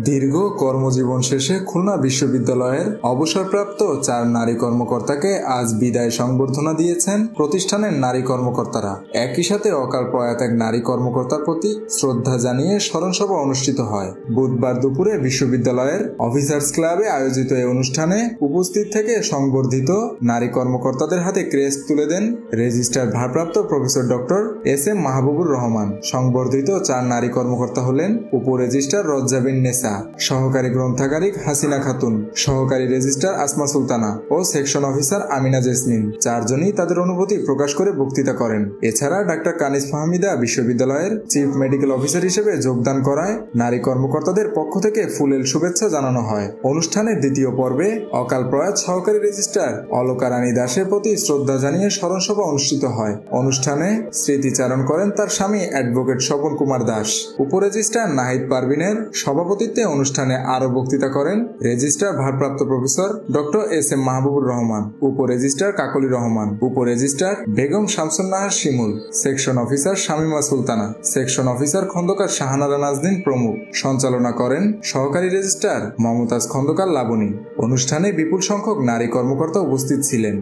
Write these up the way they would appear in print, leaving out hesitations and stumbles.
দীর্ঘ কর্মজীবন শেষে খুলনা বিশ্ববিদ্যালয়ের অবসরপ্রাপ্ত 4 নারী কর্মকর্তাকে আজ বিদায় সংবর্ধনা দিয়েছেন প্রতিষ্ঠানের নারী কর্মকর্তারা। একই সাথে অকাল প্রয়াত এক নারী কর্মকর্তার প্রতি শ্রদ্ধা জানিয়ে স্মরণসভা অনুষ্ঠিত হয়। বুধবার দুপুরে বিশ্ববিদ্যালয়ের অফিসার্স ক্লাবে আয়োজিত এই অনুষ্ঠানে উপস্থিত থেকে সংবর্ধিত নারী কর্মকর্তাদের হাতে ক্রেস্ট তুলে দেন রেজিস্ট্রার ভারপ্রাপ্ত professor doctor S M Mahbubur Rahman. সংবর্ধিত 4 নারী কর্মকর্তা হলেন উপ রেজিস্ট্রার রজ্জাবিন নেসা, সহকারী গ্রন্থাগারিক হাসিনা খাতুন, সহকারী রেজিস্ট্রার আসমা সুলতানা ও সেকশন অফিসার আমিনা জেসমিন। 4 জনই তাদের অনুভূতি প্রকাশ করে বক্তৃতা করেন। এছাড়া ডাক্তার কানিজ ফাহমিদা বিশ্ববিদ্যালয়ের চিফ মেডিকেল অফিসার হিসেবে যোগদান করায় নারী কর্মকর্তাদের পক্ষ থেকে ফুলেল শুভেচ্ছা জানানো হয়। অনুষ্ঠানের দ্বিতীয় পর্বে অকাল প্রয়াত সহকারী রেজিস্ট্রার অলকা রানী দাসের প্রতি শ্রদ্ধা জানিয়ে স্মরণসভা অনুষ্ঠিত হয়। অনুষ্ঠানে স্মৃতিচারণ করেন তার স্বামী অ্যাডভোকেট স্বপন কুমার দাস। উপ রেজিস্ট্রার নাহিদ পারভিনের সভাপতিত্বে অনুষ্ঠানে আরো বক্তৃতা করেন রেজিস্ট্রার ভারপ্রাপ্ত professor doctor S M Mahbubur Rahman, উপ রেজিস্ট্রার কাকলি রহমান, উপ registrar Begum Shamsun Nahar Shimul, section officer Shamima Sultana, section officer Khandaker Shahanara Nazneen প্রমুখ। সঞ্চালনা করেন সহকারী রেজিস্ট্রার মমতাজ খন্দকার লাবণী। অনুষ্ঠানে বিপুল সংখ্যক নারী কর্মকর্তা উপস্থিত ছিলেন।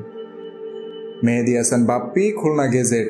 মেহেদী হাসান বাপ্পি, খুলনা গেজেট।